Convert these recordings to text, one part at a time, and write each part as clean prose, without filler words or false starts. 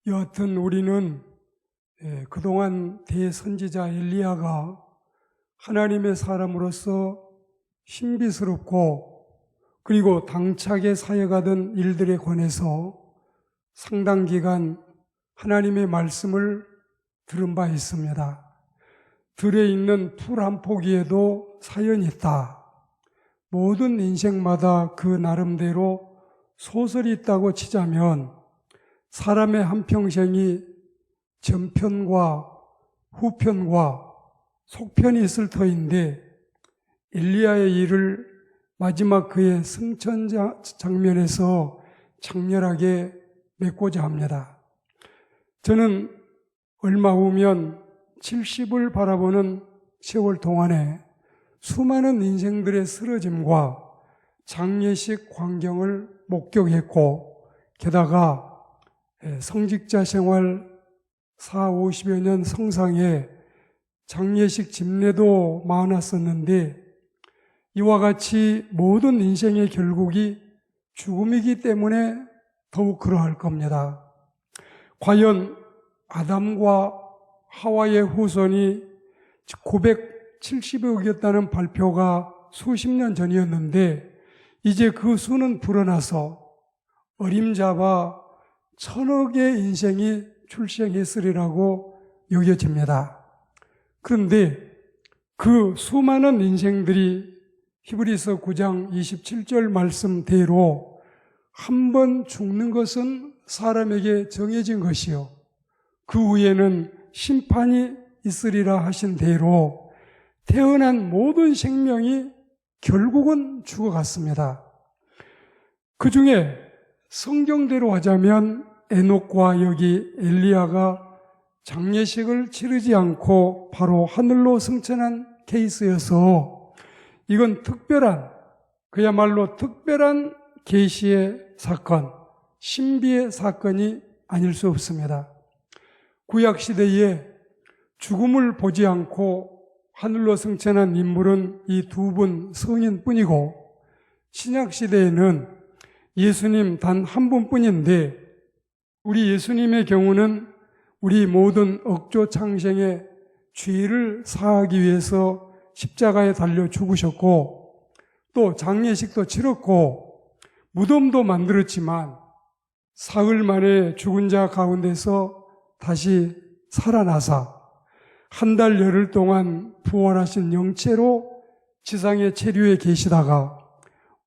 여하튼 우리는 그동안 대선지자 엘리야가 하나님의 사람으로서 신비스럽고 그리고 당차게 사역하던 일들에 관해서 상당 기간 하나님의 말씀을 들은 바 있습니다. 들에 있는 풀 한 포기에도 사연이 있다. 모든 인생마다 그 나름대로 소설이 있다고 치자면 사람의 한평생이 전편과 후편과 속편이 있을 터인데 엘리야의 일을 마지막 그의 승천 장면에서 장렬하게 맺고자 합니다. 저는 얼마 후면 70을 바라보는 세월 동안에 수많은 인생들의 쓰러짐과 장례식 광경을 목격했고 게다가 성직자 생활 40~50여 년 성상에 장례식 집례도 많았었는데 이와 같이 모든 인생의 결국이 죽음이기 때문에 더욱 그러할 겁니다. 과연 아담과 하와의 후손이 970억이었다는 발표가 수십 년 전이었는데 이제 그 수는 불어나서 어림잡아 1000억의 인생이 출생했으리라고 여겨집니다. 그런데 그 수많은 인생들이 히브리서 9장 27절 말씀대로 한 번 죽는 것은 사람에게 정해진 것이요 그 후에는 심판이 있으리라 하신 대로 태어난 모든 생명이 결국은 죽어갔습니다. 그 중에 성경대로 하자면 에녹과 여기 엘리야가 장례식을 치르지 않고 바로 하늘로 승천한 케이스여서 이건 그야말로 특별한 계시의 사건, 신비의 사건이 아닐 수 없습니다. 구약시대에 죽음을 보지 않고 하늘로 승천한 인물은 이 두 분 성인뿐이고 신약시대에는 예수님 단 한 분뿐인데 우리 예수님의 경우는 우리 모든 억조창생의 죄를 사하기 위해서 십자가에 달려 죽으셨고 또 장례식도 치렀고 무덤도 만들었지만 사흘 만에 죽은 자 가운데서 다시 살아나사 한 달 열흘 동안 부활하신 영체로 지상의 체류에 계시다가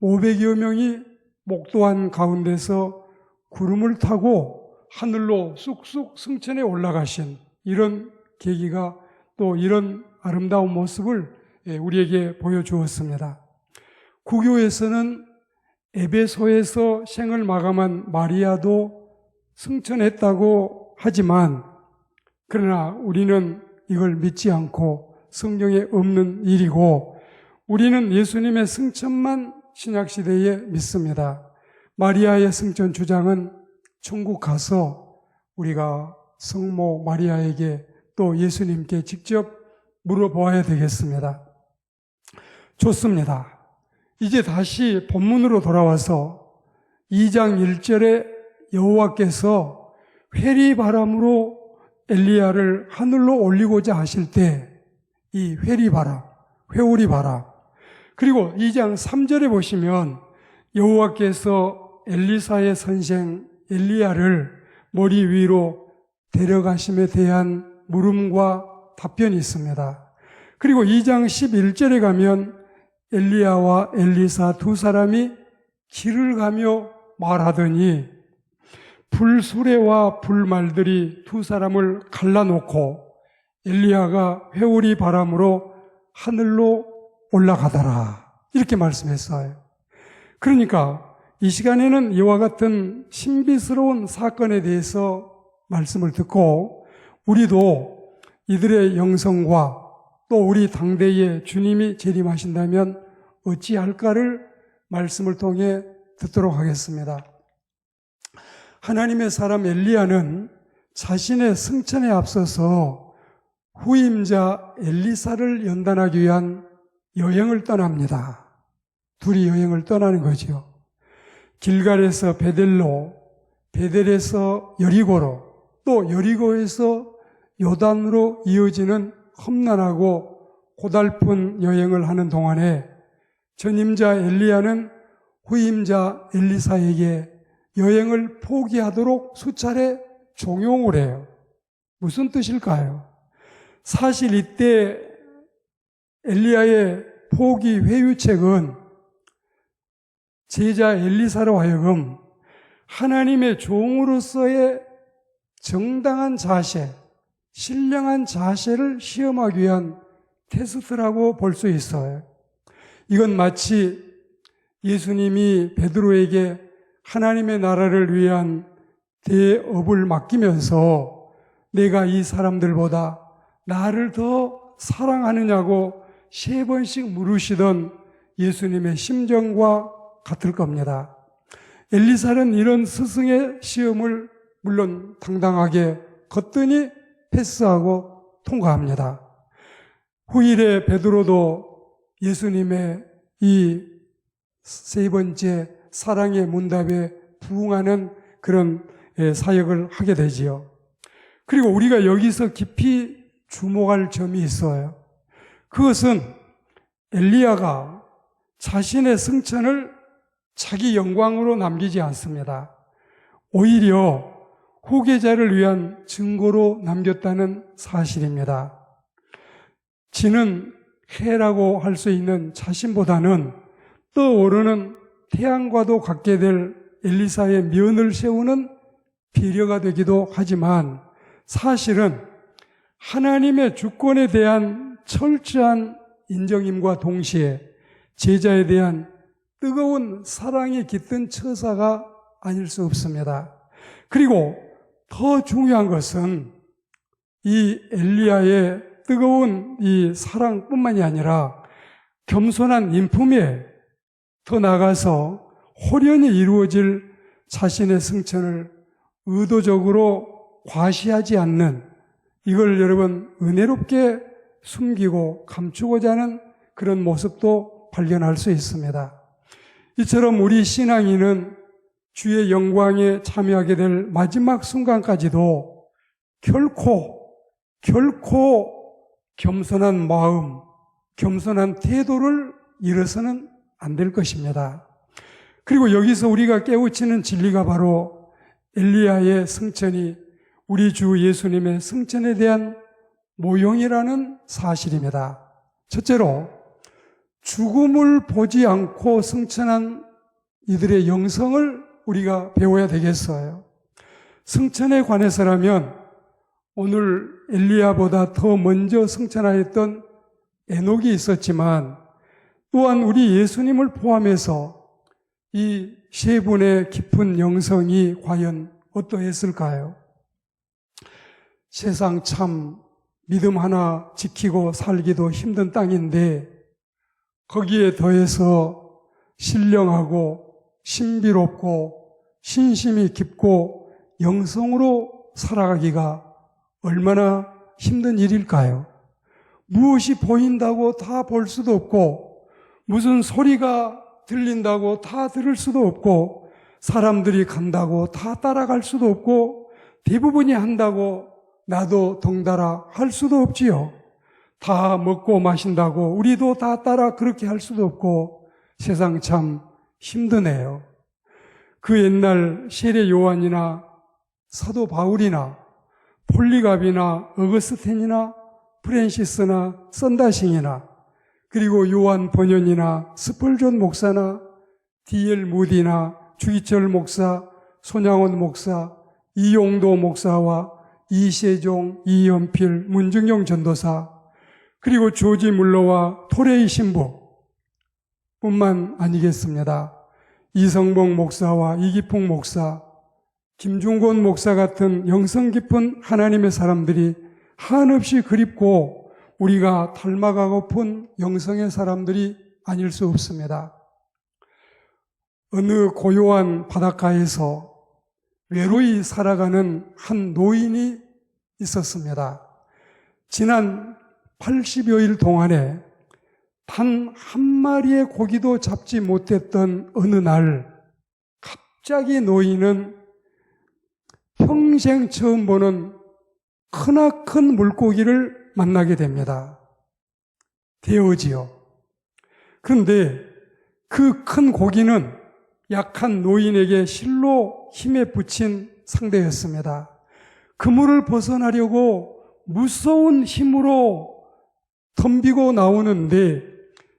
500여 명이 목도한 가운데서 구름을 타고 하늘로 쑥쑥 승천해 올라가신 이런 계기가 또 이런 아름다운 모습을 우리에게 보여주었습니다. 구교에서는 에베소에서 생을 마감한 마리아도 승천했다고 하지만 그러나 우리는 이걸 믿지 않고 성경에 없는 일이고 우리는 예수님의 승천만 신약시대에 믿습니다. 마리아의 승천 주장은 천국 가서 우리가 성모 마리아에게 또 예수님께 직접 물어보아야 되겠습니다. 좋습니다. 이제 다시 본문으로 돌아와서 2장 1절에 여호와께서 회리바람으로 엘리야를 하늘로 올리고자 하실 때 이 회리바람, 회오리바람 그리고 2장 3절에 보시면 여호와께서 엘리사의 선생 엘리야를 머리 위로 데려가심에 대한 물음과 답변이 있습니다. 그리고 2장 11절에 가면 엘리야와 엘리사 두 사람이 길을 가며 말하더니 불수레와 불말들이 두 사람을 갈라놓고 엘리야가 회오리 바람으로 하늘로 올라가더라 이렇게 말씀했어요. 그러니까 이 시간에는 이와 같은 신비스러운 사건에 대해서 말씀을 듣고 우리도 이들의 영성과 또 우리 당대에 주님이 재림하신다면 어찌할까를 말씀을 통해 듣도록 하겠습니다. 하나님의 사람 엘리야는 자신의 승천에 앞서서 후임자 엘리사를 연단하기 위한 여행을 떠납니다. 둘이 여행을 떠나는 거죠. 길갈에서 베델로, 베델에서 여리고로, 또 여리고에서 요단으로 이어지는 험난하고 고달픈 여행을 하는 동안에 전임자 엘리야는 후임자 엘리사에게 여행을 포기하도록 수차례 종용을 해요. 무슨 뜻일까요? 사실 이때 엘리야의 포기 회유책은 제자 엘리사로 하여금 하나님의 종으로서의 정당한 자세, 신령한 자세를 시험하기 위한 테스트라고 볼 수 있어요. 이건 마치 예수님이 베드로에게 하나님의 나라를 위한 대업을 맡기면서 내가 이 사람들보다 나를 더 사랑하느냐고 3번씩 물으시던 예수님의 심정과 같을 겁니다. 엘리사는 이런 스승의 시험을 물론 당당하게 거뜬히 패스하고 통과합니다. 후일에 베드로도 예수님의 이 3번째 사랑의 문답에 부응하는 그런 사역을 하게 되지요. 그리고 우리가 여기서 깊이 주목할 점이 있어요. 그것은 엘리야가 자신의 승천을 자기 영광으로 남기지 않습니다. 오히려 후계자를 위한 증거로 남겼다는 사실입니다. 지는 해라고 할 수 있는 자신보다는 떠오르는 태양과도 같게 될 엘리사의 면을 세우는 비례가 되기도 하지만 사실은 하나님의 주권에 대한 철저한 인정임과 동시에 제자에 대한 뜨거운 사랑이 깃든 처사가 아닐 수 없습니다. 그리고 더 중요한 것은 이 엘리야의 뜨거운 이 사랑뿐만이 아니라 겸손한 인품에 더 나아가서 홀연히 이루어질 자신의 승천을 의도적으로 과시하지 않는, 이걸 여러분 은혜롭게 숨기고 감추고자 하는 그런 모습도 발견할 수 있습니다. 이처럼 우리 신앙인은 주의 영광에 참여하게 될 마지막 순간까지도 결코 겸손한 마음, 겸손한 태도를 잃어서는 안 될 것입니다. 그리고 여기서 우리가 깨우치는 진리가 바로 엘리야의 승천이 우리 주 예수님의 승천에 대한 모형이라는 사실입니다. 첫째로 죽음을 보지 않고 승천한 이들의 영성을 우리가 배워야 되겠어요. 승천에 관해서라면 오늘 엘리야보다 더 먼저 승천하였던 에녹이 있었지만 또한 우리 예수님을 포함해서 이 세 분의 깊은 영성이 과연 어떠했을까요? 세상 참 믿음 하나 지키고 살기도 힘든 땅인데 거기에 더해서 신령하고 신비롭고 신심이 깊고 영성으로 살아가기가 얼마나 힘든 일일까요? 무엇이 보인다고 다 볼 수도 없고 무슨 소리가 들린다고 다 들을 수도 없고 사람들이 간다고 다 따라갈 수도 없고 대부분이 한다고 나도 덩달아 할 수도 없지요. 다 먹고 마신다고 우리도 다 따라 그렇게 할 수도 없고 세상 참 힘드네요. 그 옛날 세례 요한이나 사도 바울이나 폴리갑이나 어거스틴이나 프랜시스나 썬다싱이나 그리고 요한 번연이나 스펄전 목사나 D.L. 무디나 주기철 목사, 손양원 목사, 이용도 목사와 이세종, 이연필, 문중용 전도사 그리고 조지 물러와 토레이 신부 뿐만 아니겠습니다. 이성봉 목사와 이기풍 목사, 김중곤 목사 같은 영성 깊은 하나님의 사람들이 한없이 그립고 우리가 닮아가고픈 영성의 사람들이 아닐 수 없습니다. 어느 고요한 바닷가에서 외로이 살아가는 한 노인이 있었습니다. 지난 80여일 동안에 단 한 마리의 고기도 잡지 못했던 어느 날 갑자기 노인은 평생 처음 보는 크나큰 물고기를 만나게 됩니다. 대어지요. 그런데 그 큰 고기는 약한 노인에게 실로 힘에 붙인 상대였습니다. 그물을 벗어나려고 무서운 힘으로 덤비고 나오는데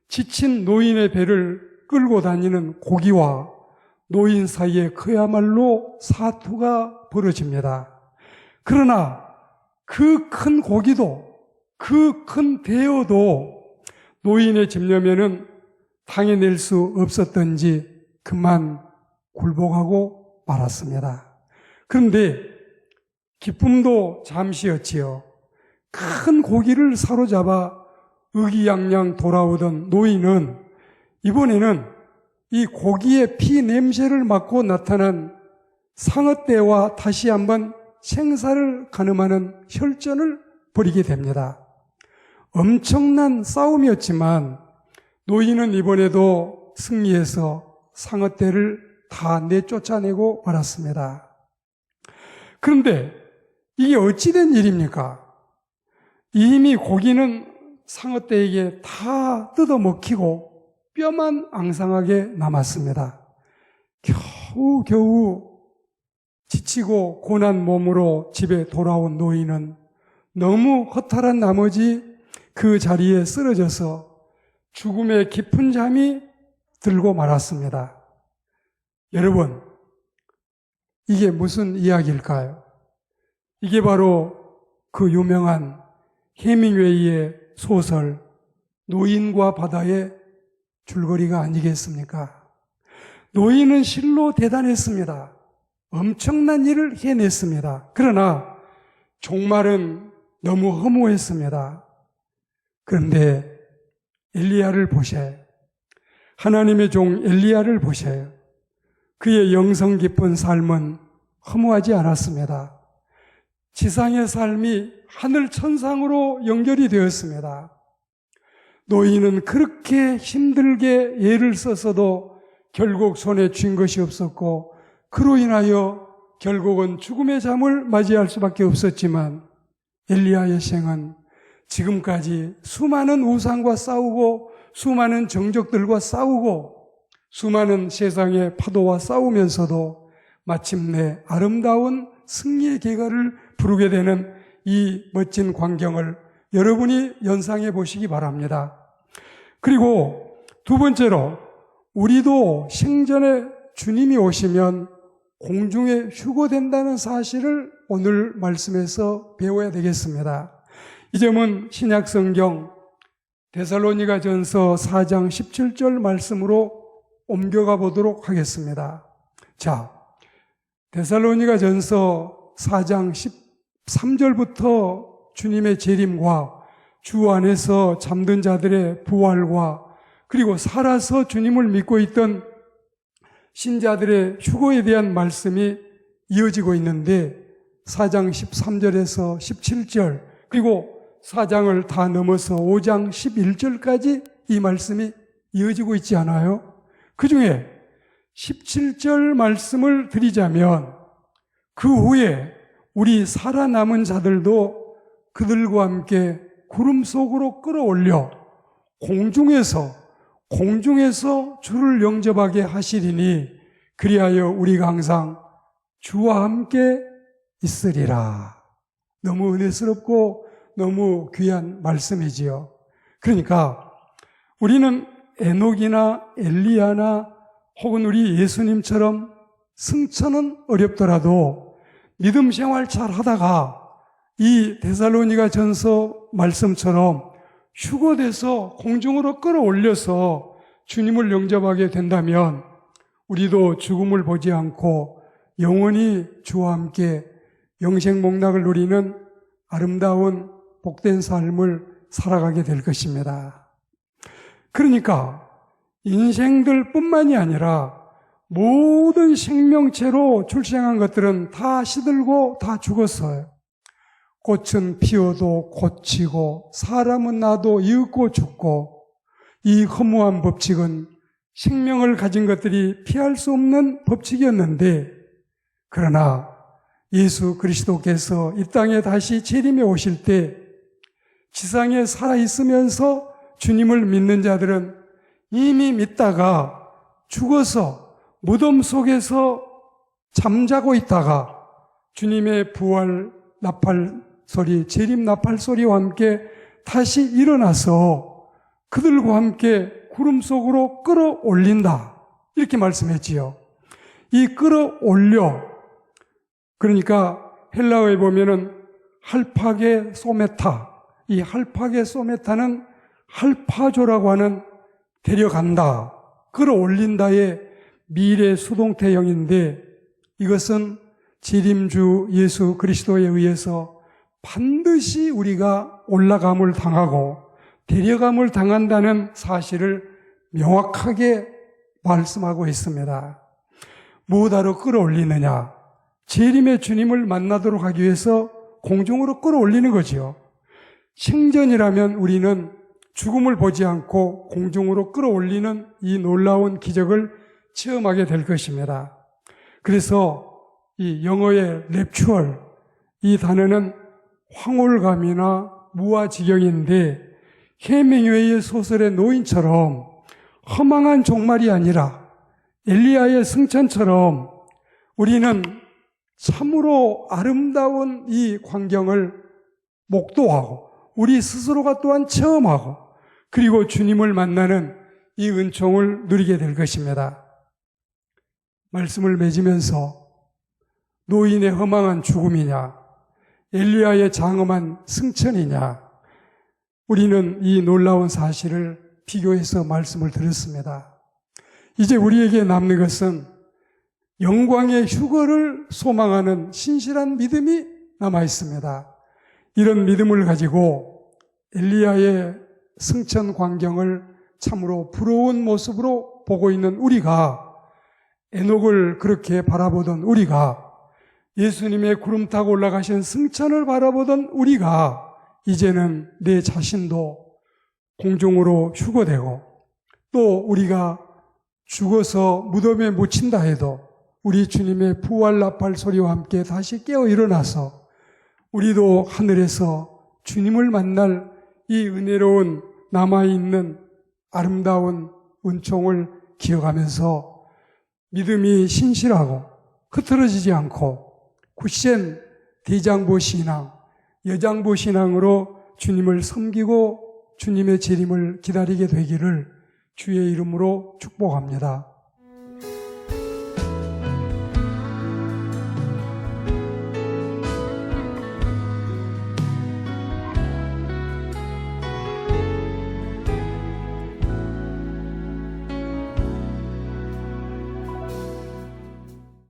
지친 노인의 배를 끌고 다니는 고기와 노인 사이에 그야말로 사투가 벌어집니다. 그러나 그 큰 고기도, 그 큰 대어도 노인의 집념에는 당해낼 수 없었던지 그만 굴복하고 말았습니다. 그런데 기쁨도 잠시였지요. 큰 고기를 사로잡아 의기양양 돌아오던 노인은 이번에는 이 고기의 피 냄새를 맡고 나타난 상어떼와 다시 한번 생사를 가늠하는 혈전을 벌이게 됩니다. 엄청난 싸움이었지만 노인은 이번에도 승리해서 상어떼를 다 내쫓아내고 말았습니다. 그런데 이게 어찌된 일입니까? 이미 고기는 상어떼에게 다 뜯어먹히고 뼈만 앙상하게 남았습니다. 겨우 지치고 고난 몸으로 집에 돌아온 노인은 너무 허탈한 나머지 그 자리에 쓰러져서 죽음의 깊은 잠이 들고 말았습니다. 여러분, 이게 무슨 이야기일까요? 이게 바로 그 유명한 해밍웨이의 소설 노인과 바다의 줄거리가 아니겠습니까? 노인은 실로 대단했습니다. 엄청난 일을 해냈습니다. 그러나 종말은 너무 허무했습니다. 그런데 엘리야를 보셔요. 하나님의 종 엘리야를 보셔요. 그의 영성 깊은 삶은 허무하지 않았습니다. 지상의 삶이 하늘 천상으로 연결이 되었습니다. 노인은 그렇게 힘들게 애를 썼어도 결국 손에 쥔 것이 없었고 그로 인하여 결국은 죽음의 잠을 맞이할 수밖에 없었지만 엘리야의 생은 지금까지 수많은 우상과 싸우고 수많은 정적들과 싸우고 수많은 세상의 파도와 싸우면서도 마침내 아름다운 승리의 계가를 부르게 되는 이 멋진 광경을 여러분이 연상해 보시기 바랍니다. 그리고 두 번째로 우리도 생전에 주님이 오시면 공중에 휴거된다는 사실을 오늘 말씀에서 배워야 되겠습니다. 이 점은 신약성경 데살로니가전서 4장 17절 말씀으로 옮겨가 보도록 하겠습니다. 자, 데살로니가전서 4장 13절부터 주님의 재림과 주 안에서 잠든 자들의 부활과 그리고 살아서 주님을 믿고 있던 신자들의 휴거에 대한 말씀이 이어지고 있는데 4장 13절에서 17절 그리고 4장을 다 넘어서 5장 11절까지 이 말씀이 이어지고 있지 않아요? 그 중에 17절 말씀을 드리자면 그 후에 우리 살아남은 자들도 그들과 함께 구름 속으로 끌어올려 공중에서 주를 영접하게 하시리니 그리하여 우리가 항상 주와 함께 있으리라. 너무 은혜스럽고 너무 귀한 말씀이지요. 그러니까 우리는 에녹이나 엘리야나 혹은 우리 예수님처럼 승천은 어렵더라도 믿음 생활 잘 하다가 이 데살로니가 전서 말씀처럼 휴거돼서 공중으로 끌어올려서 주님을 영접하게 된다면 우리도 죽음을 보지 않고 영원히 주와 함께 영생복락을 누리는 아름다운 복된 삶을 살아가게 될 것입니다. 그러니까 인생들 뿐만이 아니라 모든 생명체로 출생한 것들은 다 시들고 다 죽었어요. 꽃은 피어도 고치고 사람은 나도 이윽고 죽고 이 허무한 법칙은 생명을 가진 것들이 피할 수 없는 법칙이었는데 그러나 예수 그리스도께서 이 땅에 다시 재림해 오실 때 지상에 살아있으면서 주님을 믿는 자들은 이미 믿다가 죽어서 무덤 속에서 잠자고 있다가 주님의 부활 나팔 소리, 재림 나팔 소리와 함께 다시 일어나서 그들과 함께 구름 속으로 끌어올린다. 이렇게 말씀했지요. 이 끌어올려, 그러니까 헬라어에 보면은 할파게 소메타, 이 할파게 소메타는 할파조라고 하는 데려간다, 끌어올린다의 미래 수동태형인데 이것은 재림주 예수 그리스도에 의해서 반드시 우리가 올라감을 당하고 데려감을 당한다는 사실을 명확하게 말씀하고 있습니다. 무엇하러 끌어올리느냐? 재림의 주님을 만나도록 하기 위해서 공중으로 끌어올리는 거지요. 생전이라면 우리는 죽음을 보지 않고 공중으로 끌어올리는 이 놀라운 기적을 체험하게 될 것입니다. 그래서 이 영어의 랩추얼, 이 단어는 황홀감이나 무아지경인데 해밍웨이의 소설의 노인처럼 허망한 종말이 아니라 엘리야의 승천처럼 우리는 참으로 아름다운 이 광경을 목도하고 우리 스스로가 또한 체험하고 그리고 주님을 만나는 이 은총을 누리게 될 것입니다. 말씀을 맺으면서 노인의 허망한 죽음이냐, 엘리야의 장엄한 승천이냐, 우리는 이 놀라운 사실을 비교해서 말씀을 드렸습니다. 이제 우리에게 남는 것은 영광의 휴거를 소망하는 신실한 믿음이 남아 있습니다. 이런 믿음을 가지고 엘리야의 승천 광경을 참으로 부러운 모습으로 보고 있는 우리가, 에녹을 그렇게 바라보던 우리가, 예수님의 구름 타고 올라가신 승천을 바라보던 우리가 이제는 내 자신도 공중으로 휴거되고 또 우리가 죽어서 무덤에 묻힌다 해도 우리 주님의 부활 나팔 소리와 함께 다시 깨어 일어나서 우리도 하늘에서 주님을 만날 이 은혜로운 남아있는 아름다운 은총을 기억하면서 믿음이 신실하고 흐트러지지 않고 굳센 대장보 신앙, 여장보 신앙으로 주님을 섬기고 주님의 재림을 기다리게 되기를 주의 이름으로 축복합니다.